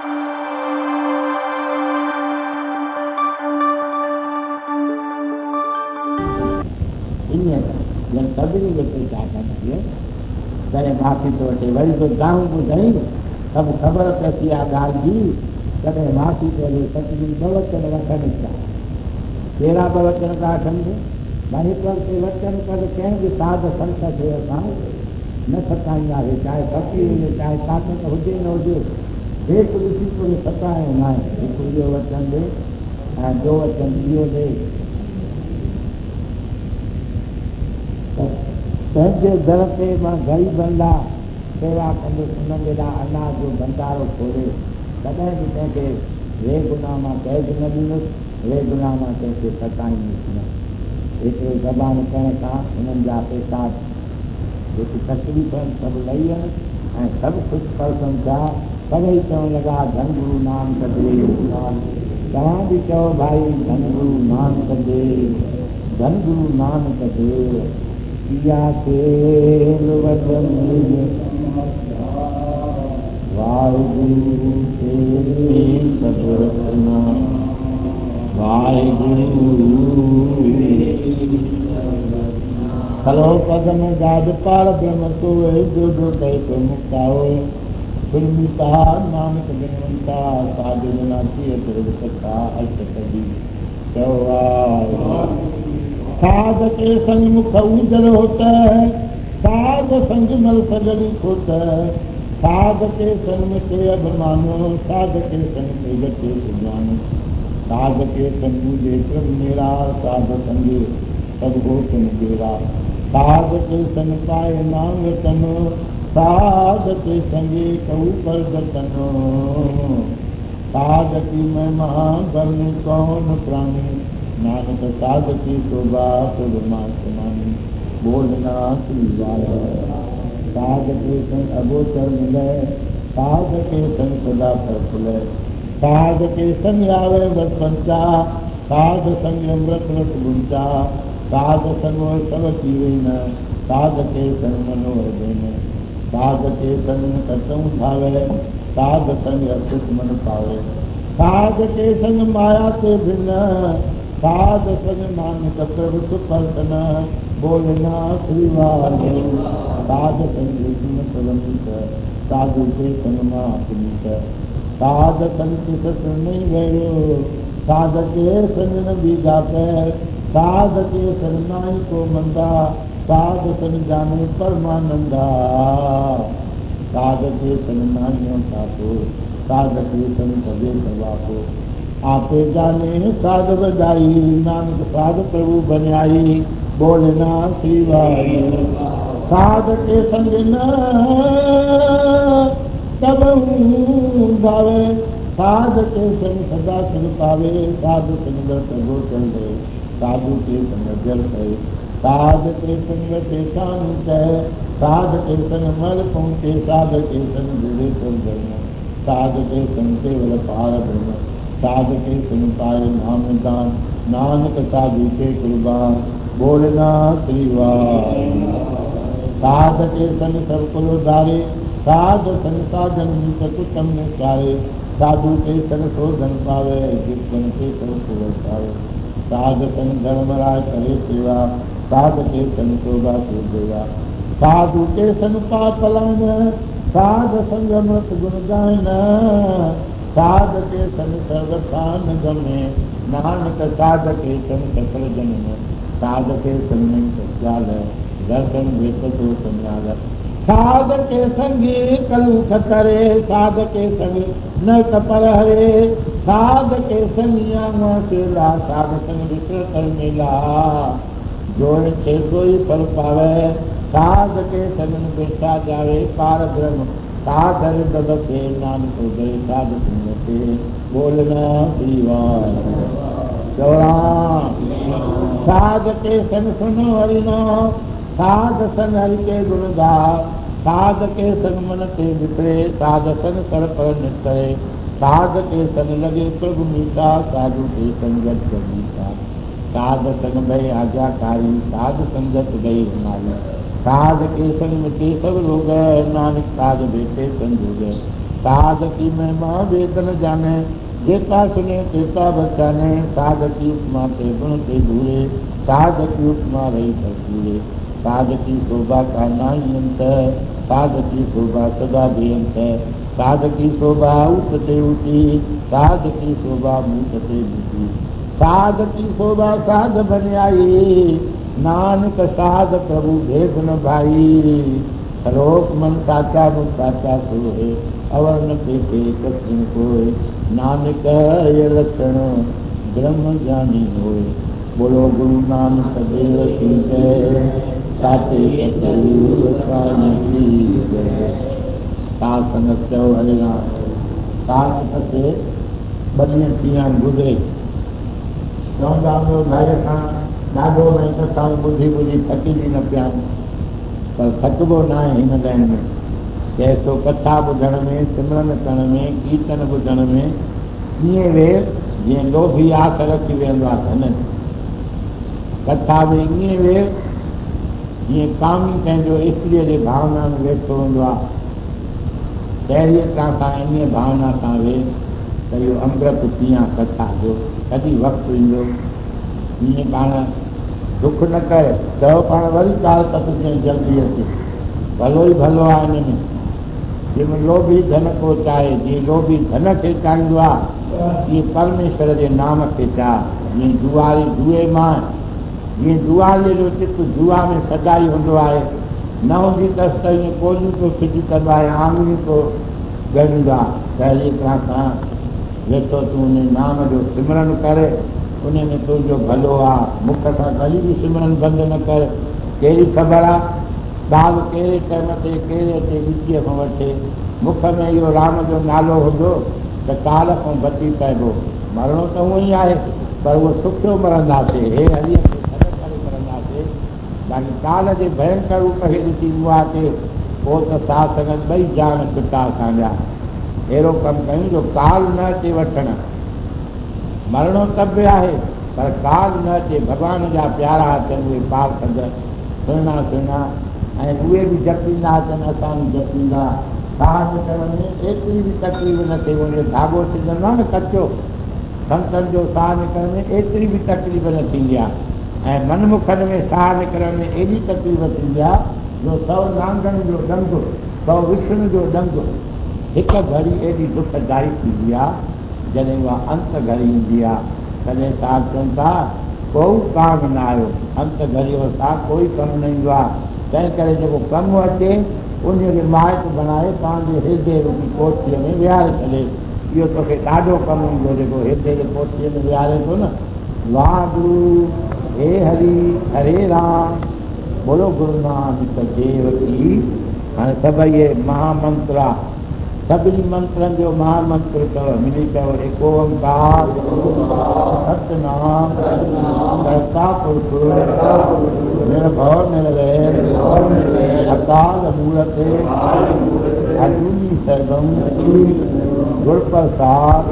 ईअं सभिनी जो चाहता थिए कॾहिं माफ़ी थो वठे वरी तो गाऊं ॿुधई सभु ख़बर पइजी आहे ॻाल्हि जी कॾहिं माफ़ी थो ॾे सतगुरु ॿ वचन वठनि था कहिड़ा ॿ वचन था वठनि भाई हिकु वक़्तु वचन कर कंहिं बि साध संत खे असां न सताईंदासीं चाहे भक्ति हुजे चाहे ताक़त हुजे न हुजे हेठि ॾिसी करे सतायो न आहे हिकु इहो वचन ॾे ऐं ॿियो वचन इहो ॾे पंहिंजे दर ते मां ग़रीबनि लाइ सेवा कंदुसि उन्हनि जे लाइ अनाज जो भंडारो खोले कॾहिं बि कंहिंखे रे गुनाह मां कैद न ॾींदुसि रे गुनाह मां कंहिंखे सताईंदुसि न एतिरो ज़बान करण सां उन्हनि जा पैसा जेकी तकलीफ़ आहिनि सभु लही आहिनि ऐं सभु ख़ुशि पसंदि थिया सभई चवणु लॻा धन गुरू नानक दे तव्हां बि चओ भाई धन गुरू नानक दे धन गुरू नानक दे किया खेल वदन वाहिगुरु तेरे सदरतना वाहिगुरु हलो पदम जाद पार ब्रह्म को जो जो कहे तो मुक्ता हो फिल्मिता नानक जनवंता साधु जनाती कथा अष्ट कभी साध के संग मुख उजर होता है साध संग मल सजरी होता है साध के संग में के अभिमानो साध के संग में गति सुजानो साध के संग मुझे प्रभु मेरा साध संगे सब हो तुम मेरा साध के संग पाए नाम रतन साध के संगे कहू पर दतनो साध की मैं महान कौन प्राणी नानक साध की शोभा सुरमानी बोलना साध के संग अगोचर मिले साध के संग सदा पर खुले साध के संग आवे बस पंचा साध संग अमृत रस गुंचा साध संग सब पीवे न साध के संग मनोहर देने साध के संग कटम उठावे साध संग अखुत मन पावे साध के संग माया से भिन्न साध संग नानक प्रभु सुपर्शन बोलना श्रीवाले साध संग प्रलंबित साधु के संग महापुनीत साध संग सत्य नहीं गयो साध के संग न बीजा पैर साध के संग नाई को मंदा साध संग जाने परमानंदा साध के संग नाइयों को साध के संग भजे सभा आपे जाने साध बजाई नानक साध प्रभु बनाई बोलना श्रीवाई साध के संग न तब भावे साध के संग सदा संग पावे साधु संग प्रभु चल गए साधु के संग जल गए साध के संग पेशान कहे साध के संग मल पहुंचे साध के संग जुड़े साध के संग केवल पार ब्रह्म साध के संग पाए नाम दान नानक साधु के कुर्बान बोलना श्रीवाई साध के संग सब कुल उधारे साध संग साधन कुटम निचारे साधु के संग शोधन पावे कीर्तन के संग पावे साध संग धर्मराय करे सेवा साध के संग शोभा से देवा साधु के संग पापलन साध संग मत गुण गायन साध के संग सर्वथान गमे नानक साध के संग सकल जन्म साध के संग सत्याल दर्शन वेतो संज्ञाल साध के संगी कलु खतरे साध के संग न कपर हरे साध के संगिया सेला साध संग विश्र कर मेला जो छे सोई फल पावे साध के संग बेटा जावे पार ब्रह्म साधर दबके नानक गए साध सुनते बोलना श्रीवाई चौड़ा साध के संग सुनो हरिना साध संग हरि के गुण गा साध के संग मन के विपरे साध संग कर पर नितरे साध के संग लगे प्रभु मीठा साधु के संगत मीठा साध संग भय आज्ञाकारी साध संगत गई हमारी साध के संग में सब लोग नानक साध बेटे संग हो गए साध की महिमा वेद न जाने, जेता सुने तेता बचाने। साध की उपमा ते गुण ते धूरे, साध की उपमा रही भरपूरे। साध की शोभा का नाही अंत, साध की शोभा सदा बेअंत। साध की शोभा उठते ऊँची, साध की शोभा मूठते ऊँची। साध की शोभा साध बन आई, नानक साध प्रभु भेद न भाई। सरोप मन साचा मुख साचा सोहे, अवर न पेटे कठिन कोय। नानक ये लक्षण ब्रह्म ज्ञानी होए। बोलो गुरु नानक देव की जय, साचे सतगुरु स्वामी की जय। साथ संगत चओ हरे राम। साथ से ॿ ॾींहं थी विया आहिनि गुज़रे। चवंदा आहियूं घर सां ॾाढो महिनत सां ॿुधी ॿुधी थकिजी न पिया आहियूं, पर थकिबो न आहे हिन लाइन में। जंहिंसो कथा ॿुधण में, सिमरन करण में, कीर्तन ॿुधण में ईअं वेह जीअं लोभी आस रखी वेंदो आहे धन। कथा में ईअं वेह जीअं कामी पंहिंजो इस्त्रीअ जे भावना में वेठो हूंदो आहे। अहिड़ीअ तरह सां इन भावना सां वेह त इहो अमृत पीआं कथा जो। कॾहिं वक़्तु ईंदो ईअं पाण दुख न करे, चओ पाण वरी काल तक कीअं जल्दी अचे। भलो ई भलो आहे हिन में। जंहिंमें लोभी धन को चाहे, जीअं लोभी धन खे चाहींदो आहे, ईअं परमेश्वर जे नाम खे चाह। जीअं जुआरी जुए मां, जीअं जुआरीअ जो चित जुआ में सदाई हूंदो आहे, न हूंदी अथसि त ईअं कोलियूं थो फिटी कंदो आहे, आङुरियूं थो ॻणींदो आहे। त अहिड़ी तरह सां वेठो तूं उन नाम जो सिमरन करे, उन में तुंहिंजो भलो आहे। मुख सां कॾहिं बि सिमरन बंदि न कर। कहिड़ी ख़बर आहे ॿार कहिड़े टाइम ते कहिड़े ते विचीअ खां वठे, मुख में इहो राम जो नालो हूंदो त काल खां बची पइबो। मरणो त उहो ई आहे, पर उहो सुठो मरंदासीं, हे हरीअ खे छॾे करे मरंदासीं। बाक़ी काल जे भयंकर रूप खे ॾिसी उहा ते पोइ त साथ संगत ॿई जान छुटा असांजा। अहिड़ो कमु कयूं जो काल न अचे वठण। मरणो त बि आहे, पर काल न अचे। भॻवान जा प्यारा अचनि उहे पार कंदड़ सुहिणा सुहिणा, ऐं उहे बि जपींदा अचनि, असां बि जपींदा। साह करण में एतिरी बि तकलीफ़ न थिए। उनजो धाॻो सिझंदो आहे न कचो, संतनि जो साह निकरण में एतिरी बि तकलीफ़ न थींदी आहे। ऐं मनमुखनि में साह निकरण में एॾी तकलीफ़ थींदी आहे जो 100 नांगनि जो डंग, 100 विष्णु जो डंग, हिकु घड़ी एॾी दुखदाई थींदी आहे। जॾहिं उहा अंत घड़ी ईंदी आहे, तॾहिं साह चवनि था कोई काम न आयो। अंत घड़ी साह कोई कमु न ईंदो आहे। तंहिं करे जेको कमु अचे उनखे माइट बणाए पंहिंजे हृदय रूपी कोठीअ में विहारे छॾे। इहो तोखे ॾाढो कमु ईंदो, जेको हृदय जे कोठीअ में विहारे थो न। वाहगुरु हे हरि हरे राम, बोलो गुरु नानक देव की। हाणे सभई इहे महामंत्र आहे। सभिनी मंत्रनि जो महामंत्र अथव, मिली पियो एको ओंकार सतनाम करता पुरुष निर्भव निर्वैर अकाल मूर्त अजूनी सैभम गुर प्रसाद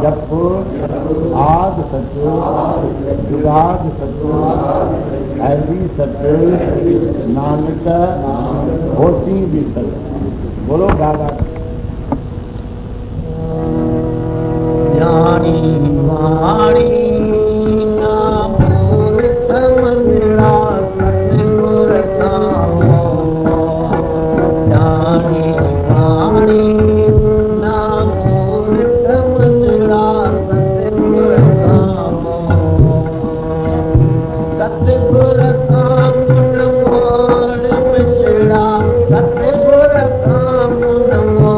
जप आद सत्य जुगाद सत्य ऐसी सत्य नानक होशी भी सत्य। बोलो दादा। ज्ञानी वाणी नाम मूर्ख मंगला सतगुर नामो। ज्ञानी वाणी नाम मूर्ख मंगला सतगुर नामो। सतगुर नाम मोड़ मिश्रा, सतगुर नाम नमो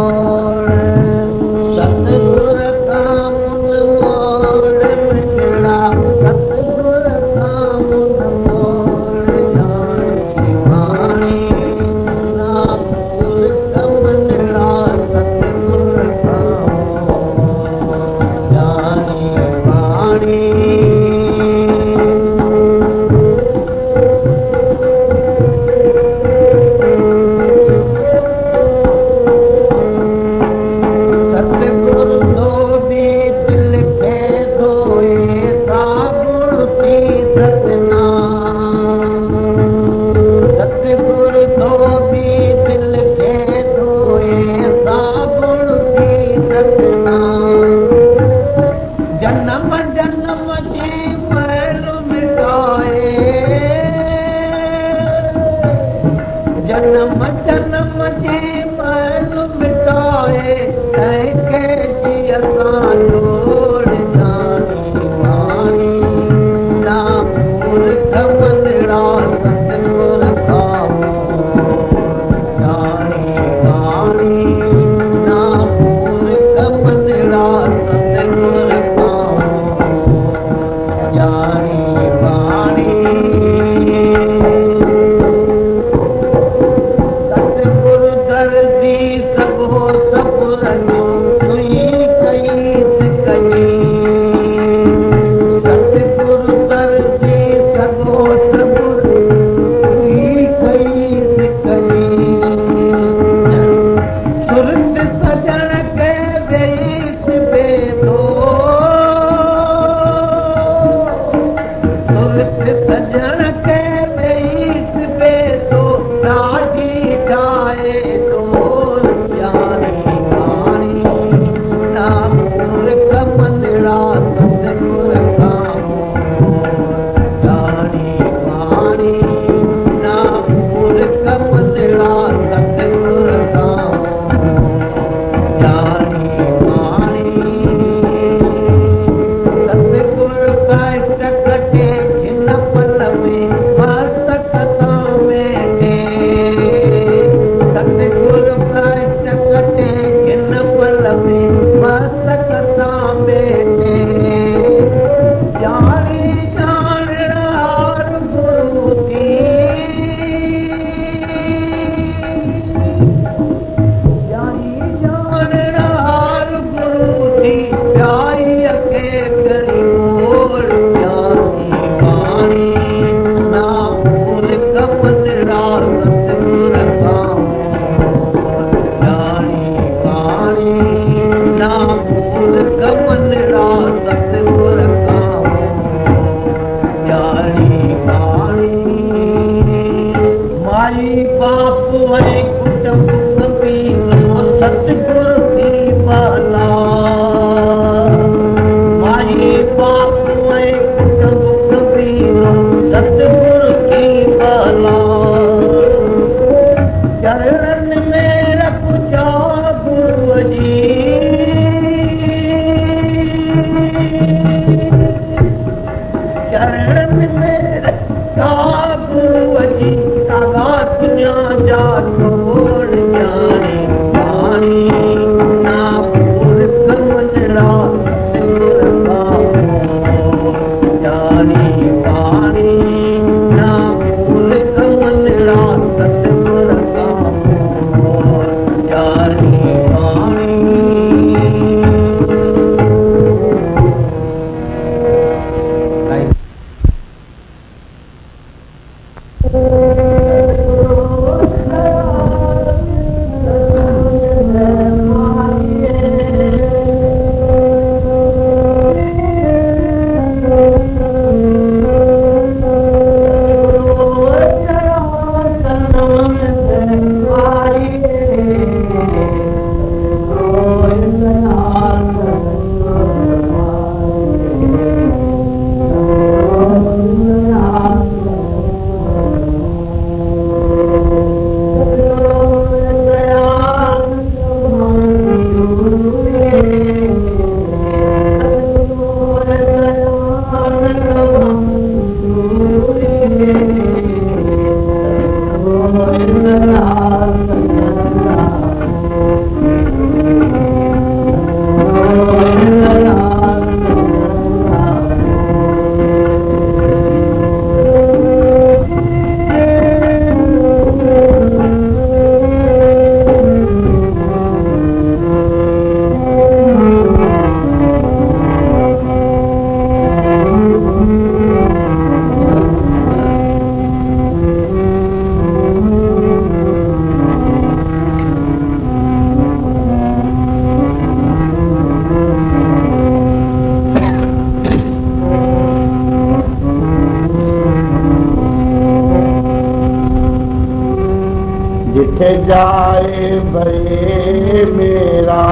जाए भरे मेरा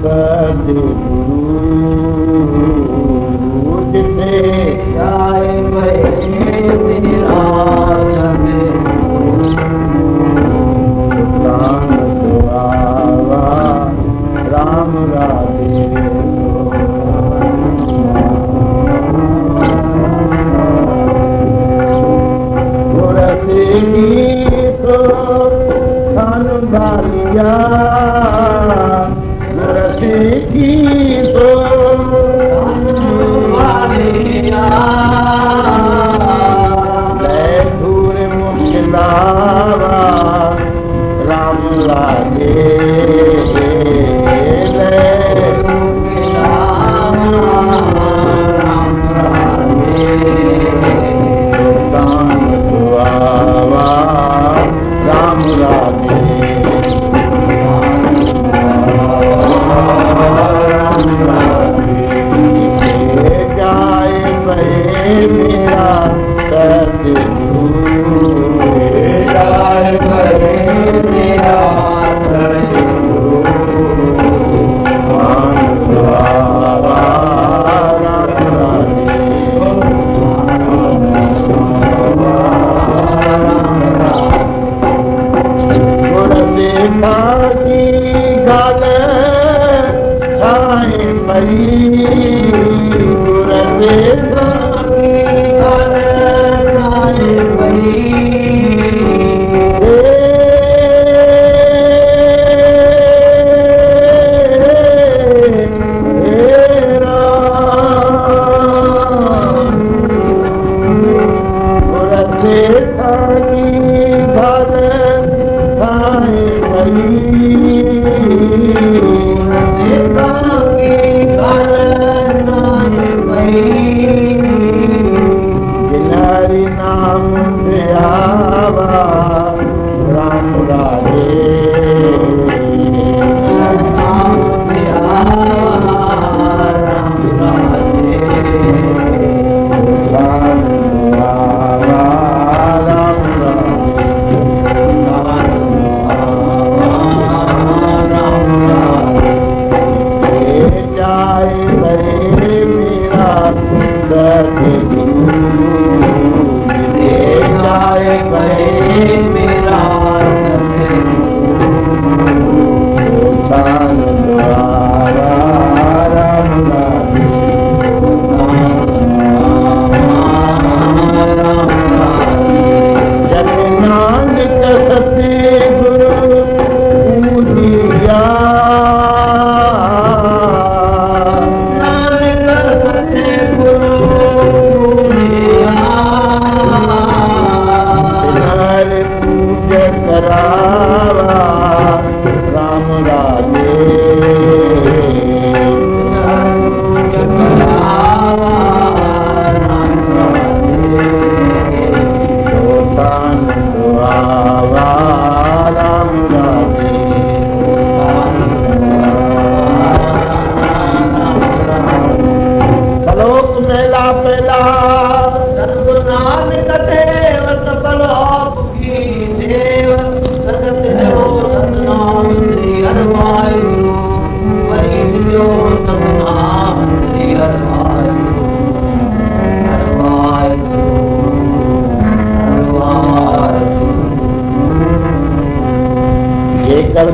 कदे गुरु जिथे जाए भरे मेरा कदे गुरु बाबा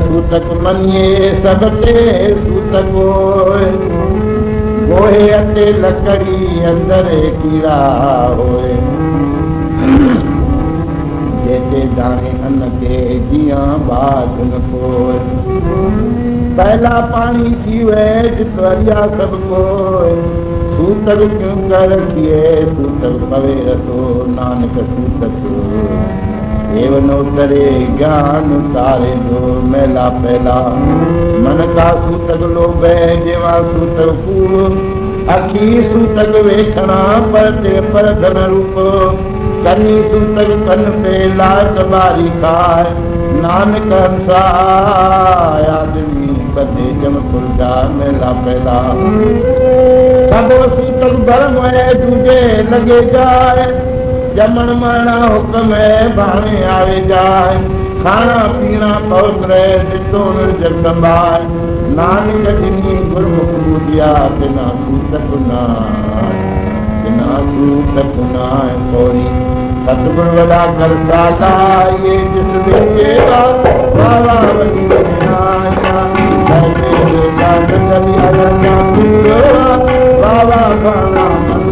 सूतक मनिए सबते सूतक गोहे अते लकड़ी अंदर कीड़ा होए जेते दाने अन्न के जिया बात न कोय पहला पानी पीवे जितवरिया सब कोय सूतक क्यों कर किए सूतक पवे रतो नानक सूतक एवं उतरे ज्ञान तारे दो मेला पहला मन का सूतक लोभे जेवा सूतक कूड़ अखी सूतक वेखना परते पर धन रूप कनी सूतक कन पे लाट बारी खाए नानक हंसा आदमी बदे जम खुलदा मेला पहला सब सूतक भरम है दूजे लगे जाए जमन मरना हुक्म है भाने आवे जाए खाना पीना पौध रहे जितो निर्जल संभाल नानक जिनी गुरमुख बुधिया बिना सूतक ना कोरी सतगुर वड़ा कर साला ये जिस देवा बाबा बनी आया बाबा खाना मन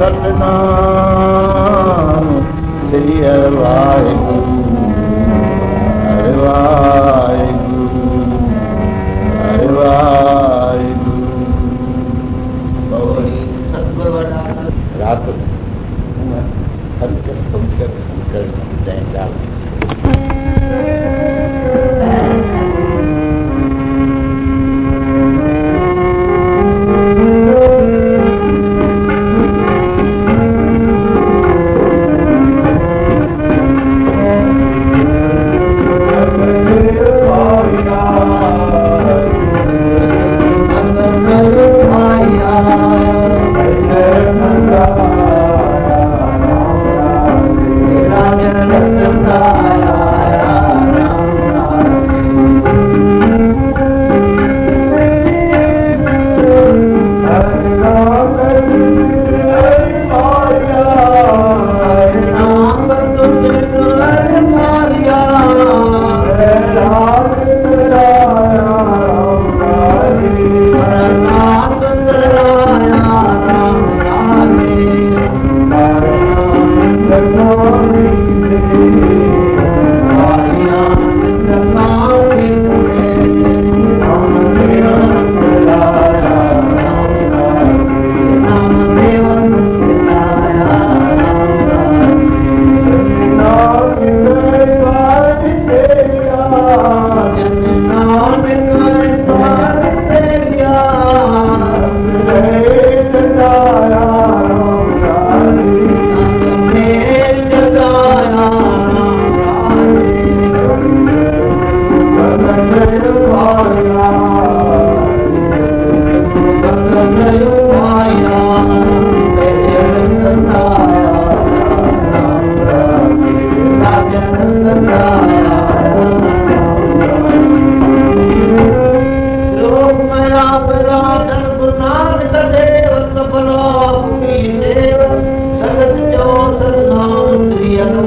सतनाम श्री वाहिगुरु हरि वाहिगुरु हरि वाहिगुरु रात Ram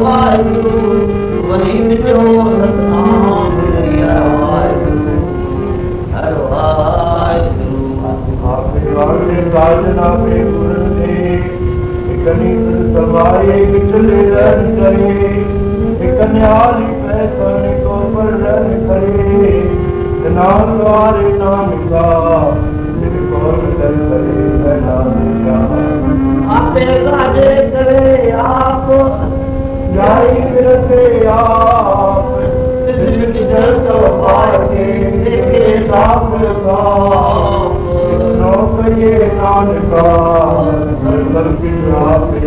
वाहिगुरु वही मिटो सतनाम वाहिगुरु हर वाहिगुरु आपे वाले साजना पे गुरने इकनी सवाए किचले रन करे इकन्याली पैसन को पर रन करे ना सवारे नाम का तेरे कौन कर करे ना दिया आपे राजे करे आप जाई फिरते आप जिंदगी जल तो पाए देखे साफ साफ नौकरिए नानका सरल पिता पे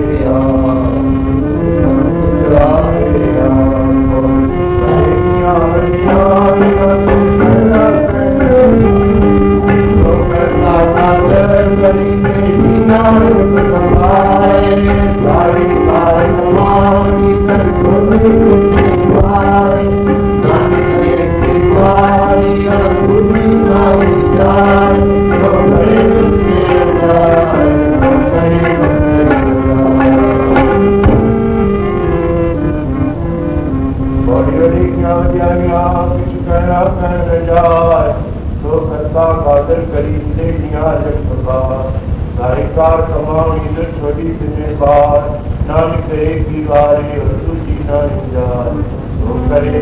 कार कमानी दर छोड़ी बिने बार नानक एक ही वारी और दूसरी नानक जाए वो करे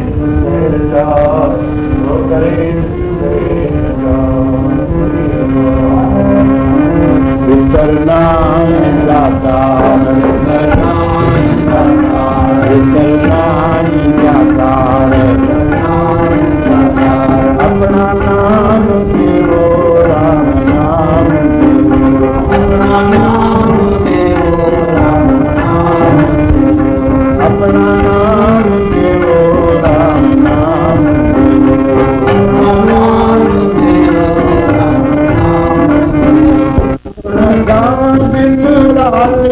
जाए वो करे विचरना लाता विचरना लाता अपना नाम देवो राम नाम अपना नाम देवो राम नाम अपना नाम देवो राम नाम गाँव दिन रात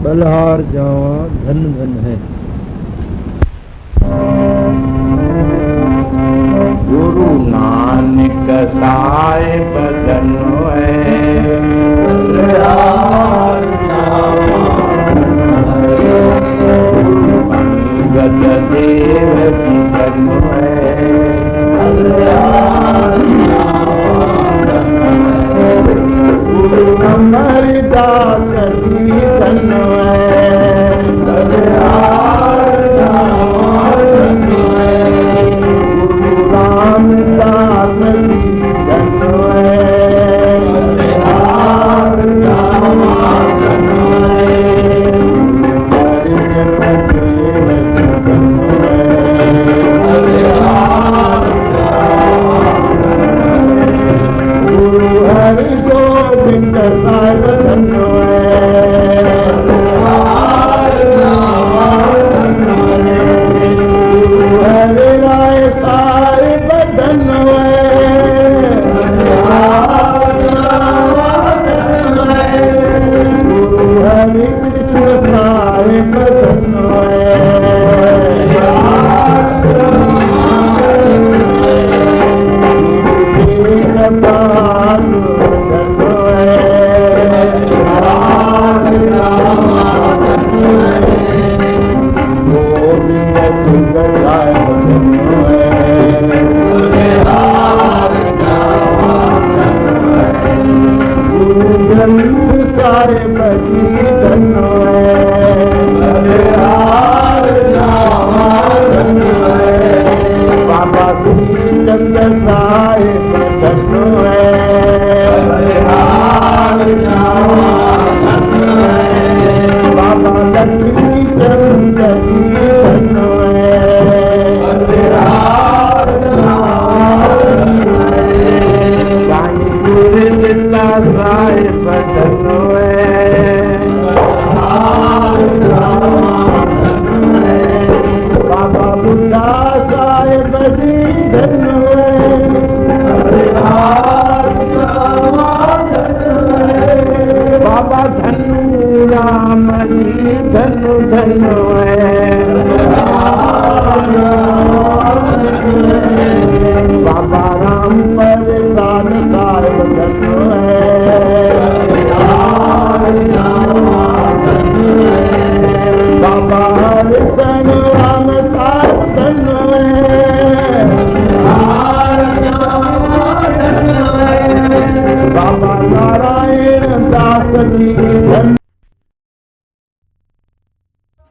बलहार जावा धन धन है। गुरु नानक साए बदन है अंगद दे धन्य है गुरु अमरदास जी धन्य है गुरु रामदास जी धन्य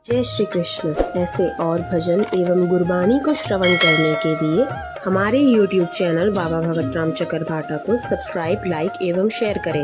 जय श्री कृष्ण। ऐसे और भजन एवं गुरबानी को श्रवण करने के लिए हमारे YouTube चैनल बाबा भगत राम चकरभाटा को सब्सक्राइब, लाइक एवं शेयर करें।